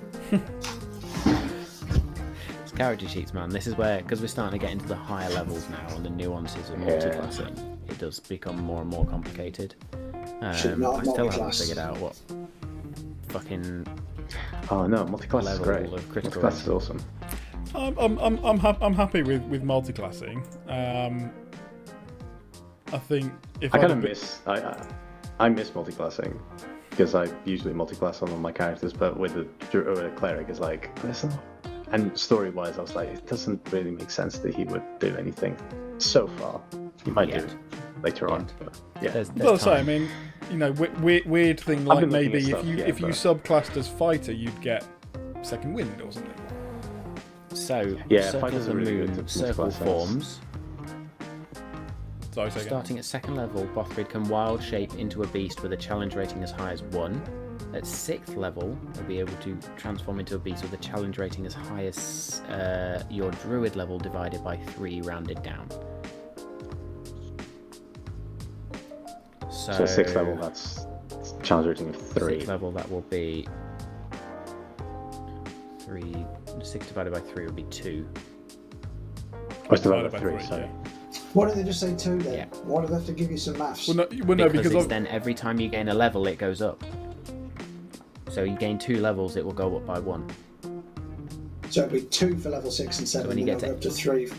It's character sheets, man. This is where, because we're starting to get into the higher levels now and the nuances of multiclassing, it does become more and more complicated. Should not I still haven't multiclass. figured out what fucking Oh no, multiclass is level great. of critical Multiclass is awesome. I'm happy with multiclassing. I think if I kind I'd of have miss. I miss multiclassing because I usually multiclass on all my characters, but with a cleric, it's like there's not. And story-wise, I was like, it doesn't really make sense that he would do anything so far. He might do later on, but yeah. there's well, so I time. mean, you know, weird thing I've like been looking maybe at if stuff, you yeah, if you but- subclassed as fighter, you'd get second wind or something. So, Yeah, Circle of fighters the are really Moon, good to circle multiclass those. forms. Sorry, say again. Starting at second level, Bothrid can wild shape into a beast with a challenge rating as high as 1. At 6th level, they'll be able to transform into a beast with a challenge rating as high as your druid level divided by 3 rounded down. So 6th level, that's challenge rating of 3. 6th level, that will be 3. 6 divided by 3 would be 2. What's divided Divided by by 3? three, Sorry. yeah. Why don't they just say 2 then? Yeah. Why do they have to give you some maths? Well, no, Because because it's then every time you gain a level, it goes up. So you gain 2 levels, it will go up by 1. So it'd be 2 for level 6 and 7, when you and get then up to 3. For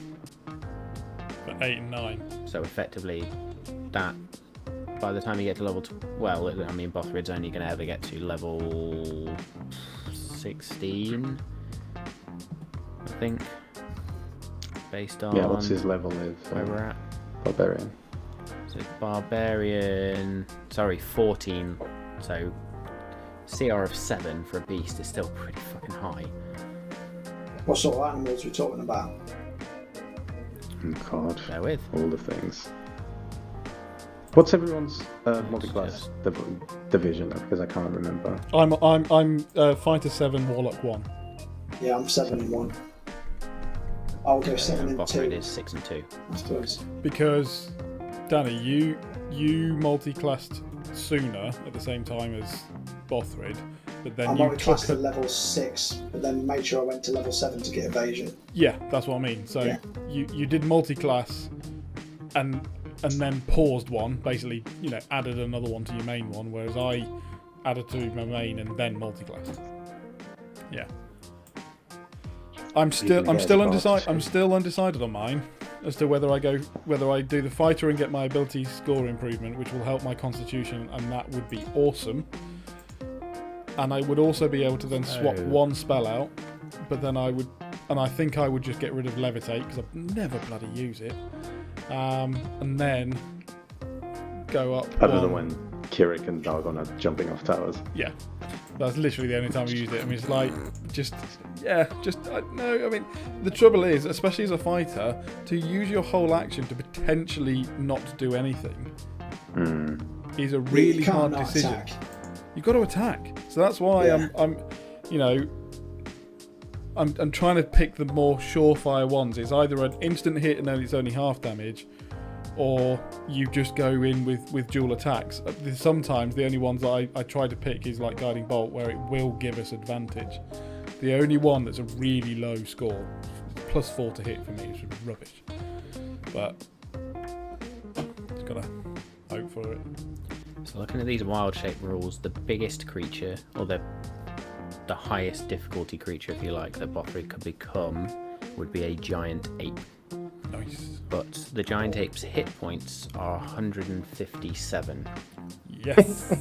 8 and 9. So effectively, that by the time you get to level, Bothrid's only going to ever get to level 16, I think, based on what's his level is where we're at. Barbarian. So it's Barbarian, 14. So CR of 7 for a beast is still pretty fucking high. What sort of animals are we talking about? Oh God, Bear with. all the things. What's everyone's multi-class division? Because I can't remember. I'm fighter 7, warlock 1. Yeah, I'm 7 and 1. I'll go 7 and 2. Bothrid is 6 and 2. Afterwards. Because, Danny, you multi-classed sooner at the same time as Bothrid, but then I'm you only classed took at level 6, but then made sure I went to level 7 to get evasion. Yeah, that's what I mean. So Yeah. you did multi-class and then paused one, basically, added another one to your main one, whereas I added to my main and then multi-classed. Yeah. I'm still undecided on mine as to whether I do the fighter and get my ability score improvement, which will help my constitution, and that would be awesome. And I would also be able to then swap one spell out, but then I think I would just get rid of levitate because I've never bloody use it. And then go up. Other than when Kirik and Dargon are jumping off towers. Yeah, that's literally the only time I used it. I mean, it's like no. I mean, the trouble is, especially as a fighter, to use your whole action to potentially not do anything is a really hard decision. Attack. You've got to attack. So that's why I'm trying to pick the more surefire ones. It's either an instant hit and then it's only half damage, or you just go in with dual attacks. Sometimes the only ones that I try to pick is like Guiding Bolt, where it will give us advantage. The only one that's a really low score, +4 to hit for me, is rubbish. But just gotta hope for it. So looking at these wild shape rules, the biggest creature, or the highest difficulty creature, if you like, that Bothrid could become would be a giant ape. Nice. But the giant ape's hit points are 157. Yes.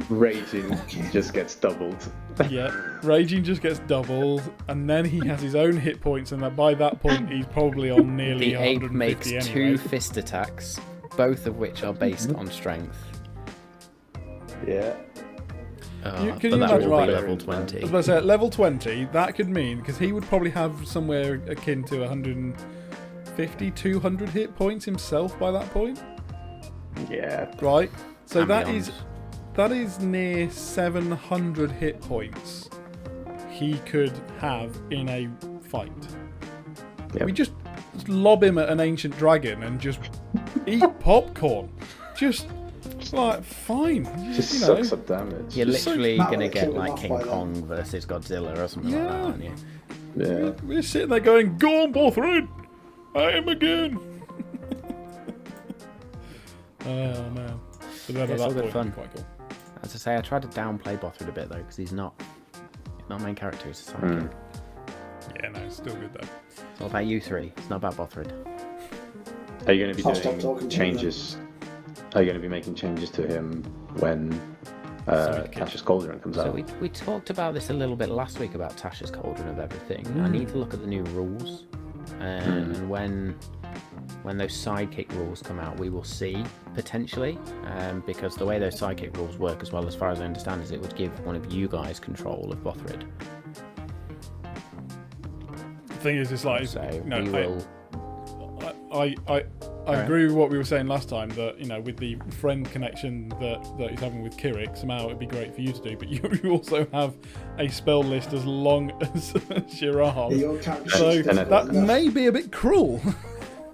Raging just gets doubled. Yeah, raging just gets doubled, and then he has his own hit points, and by that point he's probably on nearly The ape 150 makes anyway. 2 fist attacks, both of which are based on strength. Yeah. Can But you that imagine, will right? be level I was 20. about to say, at level 20, that could mean, because he would probably have somewhere akin to 150, 200 hit points himself by that point, Yeah. right? So And that beyond. is near 700 hit points he could have in a fight. Yep. We just lob him at an ancient dragon and just eat popcorn. Just like, fine. Just sucks up damage. You're Just so literally Matt going to would've get killed him like off King by then. Kong versus Godzilla or something like that, Yeah. aren't you? Yeah. We're sitting there going, "Go on, Bothrid! I am again!" Oh man. But then Yeah, at it's all that good point, fun. quite cool. As I say, I tried to downplay Bothrid a bit though, because he's not main character, he's a sidekick. Yeah, no, it's still good though. It's all about you three, it's not about Bothrid. Are you going to be I'll stop talking doing to him then. changes? Are you going to be making changes to him when Tasha's Cauldron comes So out? we talked about this a little bit last week about Tasha's Cauldron of Everything. I need to look at the new rules, and when those sidekick rules come out, we will see potentially, because the way those sidekick rules work, as well as far as I understand, is it would give one of you guys control of Bothrid. The thing is, it's like, So no, we will. I agree with what we were saying last time, that with the friend connection that he's having with Kirik, somehow it'd be great for you to do, but you also have a spell list as long as Shiraham, Yeah, your character so sheet doesn't that enough. may be a bit cruel.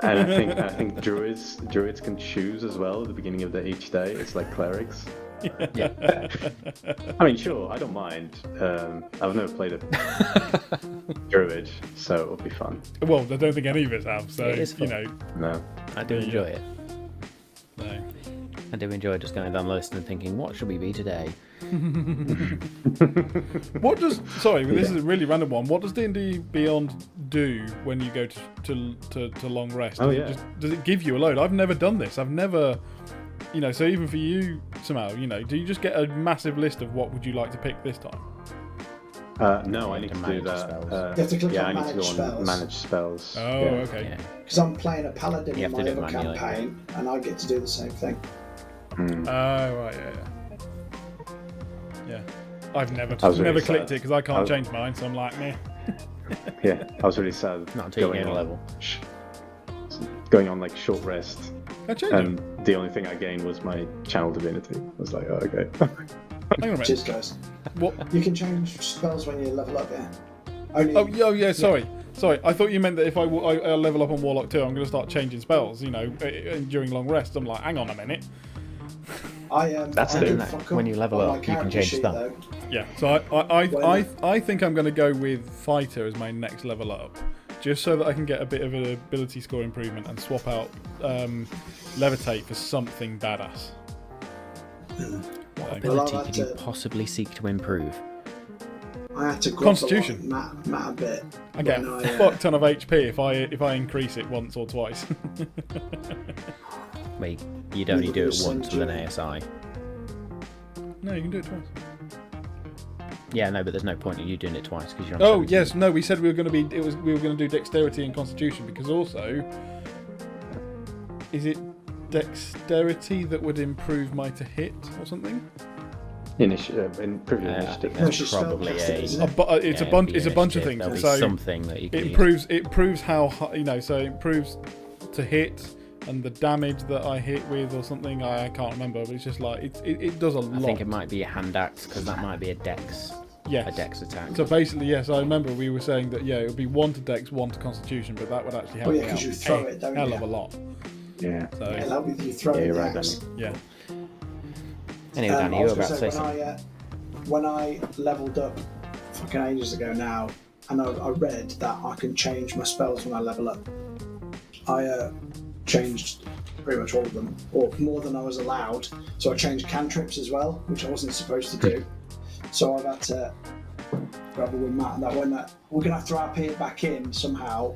And I think druids can choose as well at the beginning of each day. It's like clerics. Yeah. I mean, sure, I don't mind. I've never played a druid, so it'll be fun. Well, I don't think any of us have, so It is fun. No. I do enjoy it. no. I do enjoy just going down the list and thinking, what should we be today? What does? Sorry, this is a really random one. What does D&D Beyond do when you go to long rest? Oh, yeah. Does it give you a load? I've never done this. I've never, So even for you, somehow, do you just get a massive list of what would you like to pick this time? No, I need to do that. You have to click yeah, on I need to manage go on spells. manage spells. Oh, yeah. okay. Yeah. Because I'm playing a paladin You in have to my do it other manually. campaign, and I get to do the same thing. Hmm. Oh, right, yeah. I've never really clicked sad. it because I can't change mine, so I'm like, meh. Yeah, I was really sad. Not until you going gain a on- level. Going on like short rest, I changed it. and the only thing I gained was my channel divinity. I was like, oh, okay. Hang on a minute. Cheers, guys. What? You can change spells when you level up, yeah. Only. Oh, yeah, sorry. I thought you meant that if I level up on Warlock 2, I'm going to start changing spells, during long rest. I'm like, hang on a minute. That's I it. do No, fuck when up you level on up, my you can character change sheet, spell. though. Yeah, so I think I'm going to go with Fighter as my next level up, just so that I can get a bit of an ability score improvement and swap out Levitate for something badass. What Well, ability I've could had you to- possibly seek to improve? I had to Constitution. Matt a bit. I get when a I, fuck ton of HP if I increase it once or twice. Wait, you'd only do it Same once with an journey. ASI. No, you can do it twice. Yeah, no, but there's no point in you doing it twice because you're on Oh 17. yes, no. We said we were going to do Dexterity and Constitution because also, is it Dexterity that would improve my to hit or something? Improve your I initiative. think No, that's she's probably spellcasting, a. isn't it? It's yeah, a bunch. it'd be It's a bunch of initiative. things. There'll be So something that you can it proves how so it improves to hit and the damage that I hit with or something. I can't remember, but it's just like it does a lot. I think it might be a hand axe because that might be a dex. Yes. A dex attack. So basically, yes, I remember we were saying that it would be 1 to Dex, 1 to Constitution, but that would actually help Oh, yeah, me 'cause out you throw a it, don't hell you? of a lot. Yeah. So Yeah, that'll be you throw Yeah, it you're the right, axe. yeah. Anyway, Danny, I you was were about gonna to say say, something. when I leveled up fucking ages ago now, and I read that I can change my spells when I level up. I changed pretty much all of them, or more than I was allowed. So I changed cantrips as well, which I wasn't supposed to do. So I've had to grab a with Matt, and we're gonna have to RP it back in somehow.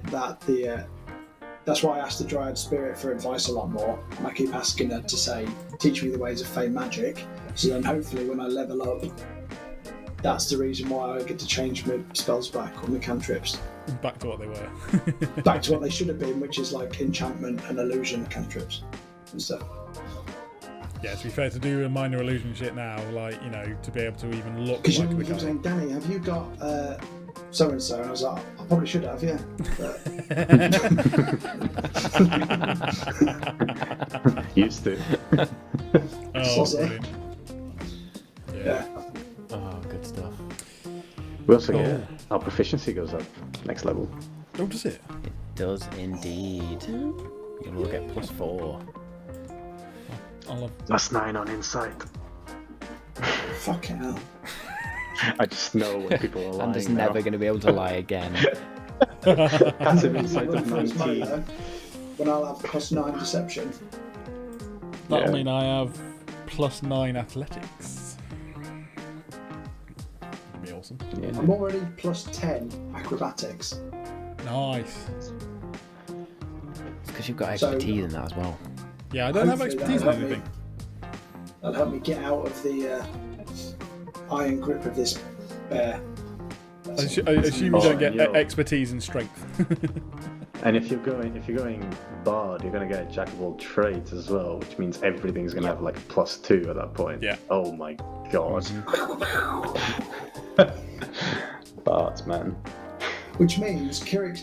That's why I asked the Dryad Spirit for advice a lot more, and I keep asking her to say, teach me the ways of Fey magic. So then hopefully when I level up, that's the reason why I get to change my spells back or my cantrips Back to what they were. back to what they should have been, which is like enchantment and illusion cantrips and stuff. Yeah, to be fair, to do a minor illusion shit now, to be able to even look Because like you the keep guy. saying, Danny, have you got so and so? And I was like, I probably should have, yeah. But Used to. Oh, Saucy. brilliant. yeah. Oh, good stuff. We also get our proficiency goes up next level. Oh, does it? It does indeed. You will get +4. I love. +9 on insight. Fucking hell. I just know when people are lying. And is now. never going to be able to lie again. Passive insight of First 19. murder, when I'll have +9 deception. That'll Yeah. mean I have +9 athletics. That'd be awesome. Yeah. I'm already +10 acrobatics. Nice. It's because you've got So- expertise in that as well. Yeah, I don't have Hopefully expertise in that'll help anything. That'll help me get out of the iron grip of this bear. I assume you Oh, don't get yeah. expertise and strength. And if you're going bard, you're going to get jack of all trades as well, which means everything's going to have like a +2 at that point. Yeah. Oh my god. Bards, man. Which means Kirik,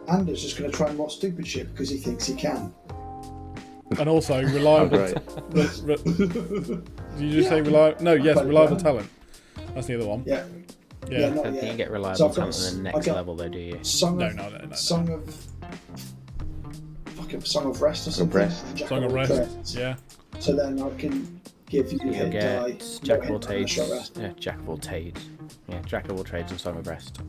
Anders just going to try and watch stupid shit because he thinks he can. And also reliable. Right. Did you just say reliable? No, yes, But, reliable talent. That's the other one. Yeah. Yeah. not Don't think yet. you get So reliable I've got talent on the I've next got level, though, do you? Song No, of, no, no, no. Song of fucking Song of Rest or something. Rest. Jack Song of all Rest. trades. Yeah. So then I can give you You'll hit die. get Jack of all no hit, and a short trades. rest. Yeah, Jack of all trades. Yeah, Jack of all trades and Song of Rest.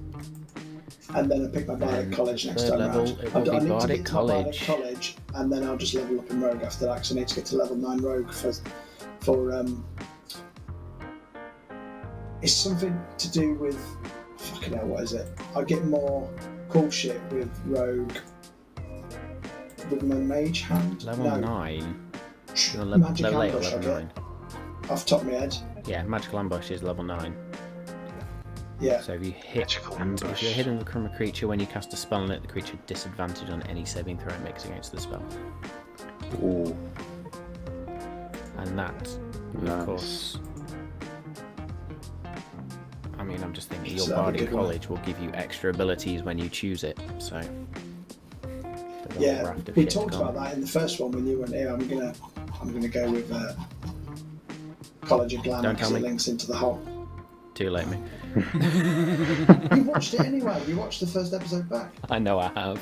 and then I pick my Bardic College next third time level, round. it will be I need to Bardic get to my Bardic College. College, and then I'll just level up in Rogue after that, because I need to get to level 9 Rogue for it's something to do with, fucking hell, what is it? I get more cool shit with Rogue with my Mage Hand. Level 9. You're Magic level 8 or Ambush, level I 9? get. Off the top of my head. Yeah, Magical Ambush is level 9. Yeah. So if you hit, Magical and if Ambush. you're hidden from a creature when you cast a spell on it, the creature disadvantage on any saving throw it makes against the spell. Ooh, And that, nice. of course. I mean, I'm just thinking your So that'd be Bardic good one. College will give you extra abilities when you choose it. So. the whole Yeah, raft of we shit's talked gone. about that in the first one when you weren't here. I'm gonna go with College of Glamour Don't tell because it me. links into the whole. Too late, me. You watched it anyway. You watched the first episode back. I know I have.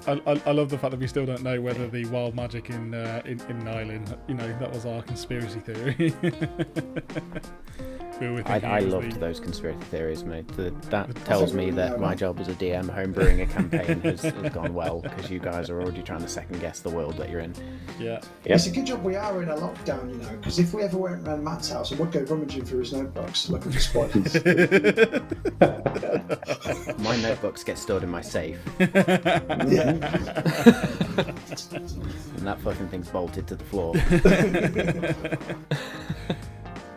I love the fact that we still don't know whether the wild magic in Nylin, that was our conspiracy theory. We were thinking I it was loved the- those conspiracy theories, mate. That tells me that my job as a DM homebrewing a campaign has gone well, because you guys are already trying to second guess the world that you're in. Yeah. Yep. It's a good job we are in a lockdown, because if we ever went around Matt's house, I would go rummaging through his notebooks looking for spoilers. My notebooks get stored in my safe, Yeah. and that fucking thing's bolted to the floor.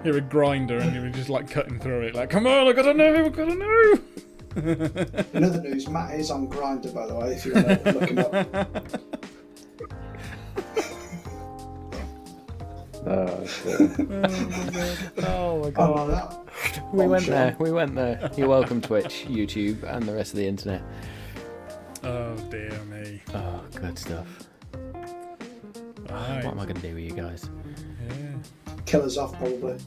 You're a grinder and you're just like cutting through it, like, come on, I gotta know. In other news, Matt is on Grindr, by the way, if you want to look him up. Oh, shit. Oh my Oh, that. We went bombshell. there. You're welcome, Twitch, YouTube, and the rest of the internet. Oh dear me. Oh, good stuff. Right. What am I going to do with you guys? Yeah. Kill us off, probably.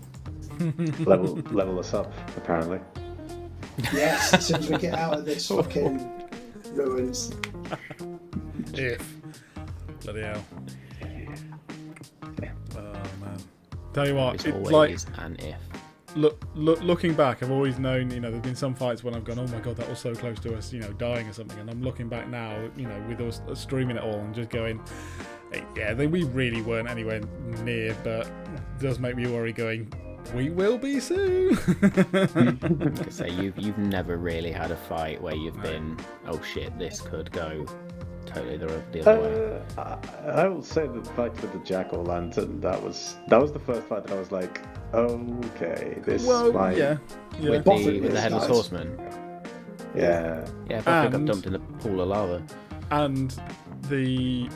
level us up, apparently. Yes, as soon as we get out of this fucking ruins. If. Bloody hell. Oh man. Tell you what, It's it's always like an if. looking back, I've always known, there've been some fights when I've gone, oh my god, that was so close to us, dying or something, and I'm looking back now, with us streaming it all and just going, yeah, we really weren't anywhere near, but it does make me worry going, we will be soon. Like I say, you've never really had a fight where you've been, oh shit, this could go totally the other way. I will say the fight with the Jack-o'-lantern, that was the first fight that I was like, okay, this might... yeah. With Buffett the is headless nice. horseman. Yeah. Yeah, but I think I've And- dumped in a pool of lava. And the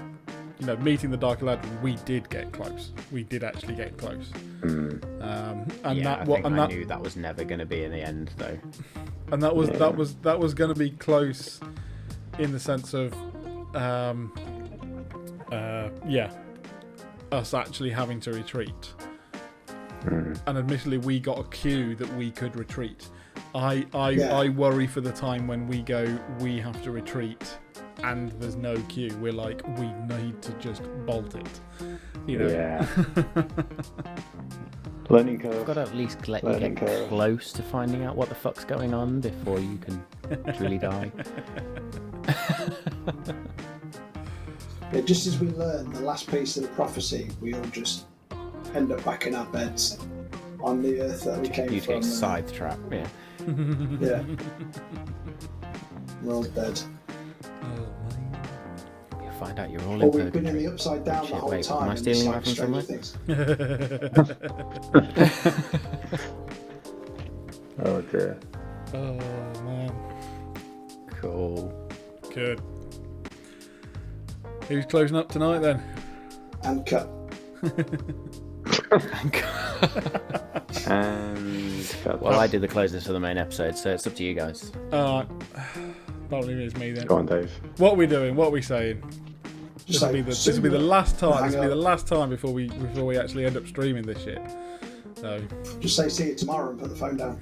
meeting the Dark Aladdin, we did get close. We did actually get close. And Yeah, that I what think and I that knew that was never going to be in the end, though. and that was going to be close in the sense of us actually having to retreat. And admittedly, we got a cue that we could retreat. I worry for the time when we go, we have to retreat, and there's no cue. We're like, we need to just bolt it. Yeah. Learning curve. I've got to at least let you Learning get curve. close to finding out what the fuck's going on before you can truly die. Yeah, just as we learn the last piece of the prophecy, we all just end up back in our beds on the earth that we came You from. get scythe trap, yeah. Yeah. We're all dead. You find out you're all Or in we've been in purgatory. the upside down the Shit, whole wait, time. am I and stealing it's that from like somewhere? Stranger Things. Oh dear. Oh man, Cool. good. Who's closing up tonight then? And cut. And Well, I did the closers for the main episode, so it's up to you guys. Alright. Probably it's me then. go on, Dave. What are we doing? What are we saying? This will be the last time. This will be the last time before we actually end up streaming this shit. So Just say see you tomorrow and put the phone down.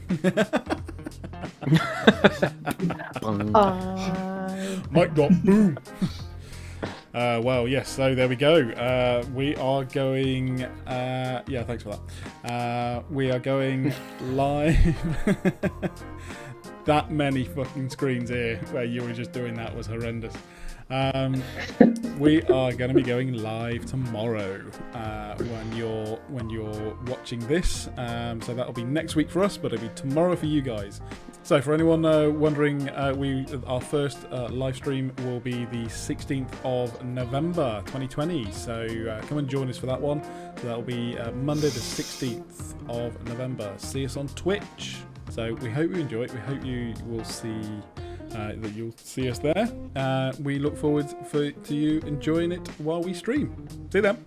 mic drop. Boom. Well, yes. So there we go. We are going. Yeah, thanks for that. We are going live that many fucking screens here where you were just doing that was horrendous. We are going to be going live tomorrow when you're watching this. So that'll be next week for us, but it'll be tomorrow for you guys. So for anyone wondering, our first live stream will be the 16th of November 2020. So come and join us for that one. So that'll be Monday the 16th of November. See us on Twitch. So we hope you enjoy it. We hope you will see that you'll see us there. We look forward to you enjoying it while we stream. See you then.